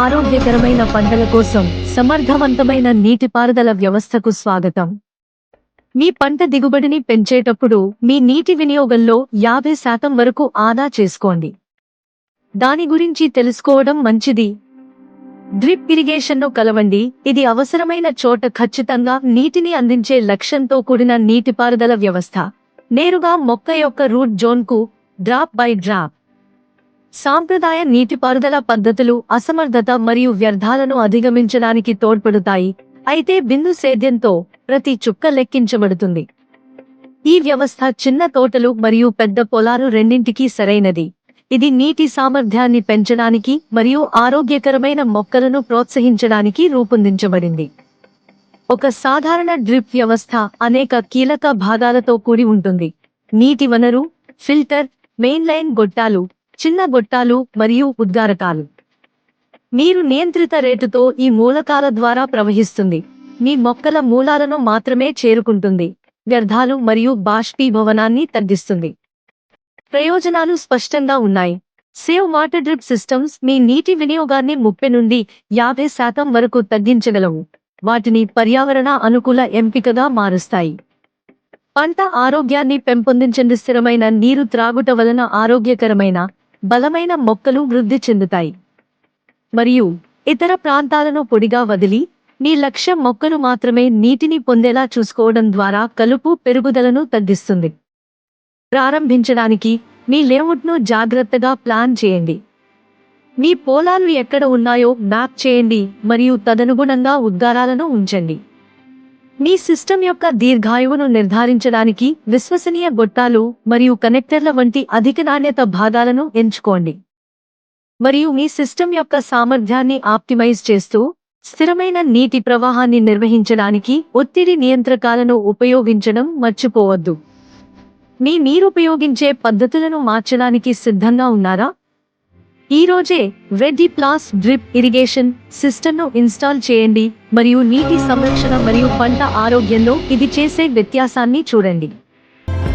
ఆరోగ్యకరమైన పంటల కోసం సమర్థవంతమైన నీటిపారుదల వ్యవస్థకు స్వాగతం. మీ పంట దిగుబడిని పెంచేటప్పుడు మీ నీటి వినియోగంలో 50% వరకు ఆదా చేసుకోండి. దాని గురించి తెలుసుకోవడం మంచిది. డ్రిప్ ఇరిగేషన్ను కలవండి. ఇది అవసరమైన చోట ఖచ్చితంగా నీటిని అందించే లక్ష్యంతో కూడిన నీటిపారుదల వ్యవస్థ. నేరుగా మొక్క యొక్క రూట్ జోన్కు డ్రాప్ బై డ్రాప్. సాంప్రదాయ నీటిపారుదల పద్ధతులు అసమర్థత మరియు వ్యర్థాలను అధిగమించడానికి తోడ్పడుతాయి, అయితే బిందు సేద్యంతో ప్రతి చుక్క లెక్కించబడుతుంది. ఈ వ్యవస్థ చిన్న తోటలు మరియు పెద్ద పొలాలు రెండింటికీ సరైనది. ఇది నీటి సామర్థ్యాన్ని పెంచడానికి మరియు ఆరోగ్యకరమైన మొక్కలను ప్రోత్సహించడానికి రూపొందించబడింది. ఒక సాధారణ డ్రిప్ వ్యవస్థ అనేక కీలక భాగాలతో కూడి ఉంటుంది. నీటి వనరు, ఫిల్టర్, మెయిన్లైన్ గొట్టాలు, చిన్న గొట్టాలు మరియు ఉద్గారకాలు. నీరు నియంత్రిత రేటుతో ఈ మూలకాల ద్వారా ప్రవహిస్తుంది. మీ మొక్కల మూలాలను మాత్రమే చేరుకుంటుంది, వ్యర్థాలు మరియు బాష్పీభవనాన్ని తగ్గిస్తుంది. ప్రయోజనాలు స్పష్టంగా ఉన్నాయి. సేవ్ వాటర్ డ్రిప్ సిస్టమ్స్ మీ నీటి వినియోగాన్ని 30 నుండి 50% వరకు తగ్గించగలవు. వాటిని పర్యావరణ అనుకూల ఎంపికగా మారుస్తాయి. పంట ఆరోగ్యాన్ని పెంపొందించండి. స్థిరమైన నీరు త్రాగుట వలన ఆరోగ్యకరమైన, బలమైన మొక్కలు వృద్ధి చెందుతాయి. మరియు ఇతర ప్రాంతాలను పొడిగా వదిలి మీ లక్ష్య మొక్కలు మాత్రమే నీటిని పొందేలా చూసుకోవడం ద్వారా కలుపు పెరుగుదలను తగ్గిస్తుంది. ప్రారంభించడానికి మీ లేఅవుట్ను జాగ్రత్తగా ప్లాన్ చేయండి. మీ పొలాలు ఎక్కడ ఉన్నాయో మ్యాప్ చేయండి మరియు తదనుగుణంగా ఉద్గారాలను ఉంచండి. మీ సిస్టమ్ యొక్క దీర్ఘాయువును నిర్ధారించడానికి విశ్వసనీయ గొట్టాలు మరియు కనెక్టర్ల వంటి అధిక నాణ్యత భాగాలను ఎంచుకోండి. మరియు మీ సిస్టమ్ యొక్క సామర్థ్యాన్ని ఆప్టిమైజ్ చేస్తూ స్థిరమైన నీటి ప్రవాహాన్ని నిర్వహించడానికి ఒత్తిడి నియంత్రకాలను ఉపయోగించడం మర్చిపోవద్దు. మీ నీరుపయోగించే పద్ధతులను మార్చడానికి సిద్ధంగా ఉన్నారా? ఈ రోజే రెడ్డి ప్లాస్ డ్రిప్ ఇరిగేషన్ సిస్టమ్ను ఇన్స్టాల్ చేయండి మరియు నీటి సంరక్షణ మరియు పంట ఆరోగ్యంలో ఇది చేసే వ్యత్యాసాన్ని చూడండి.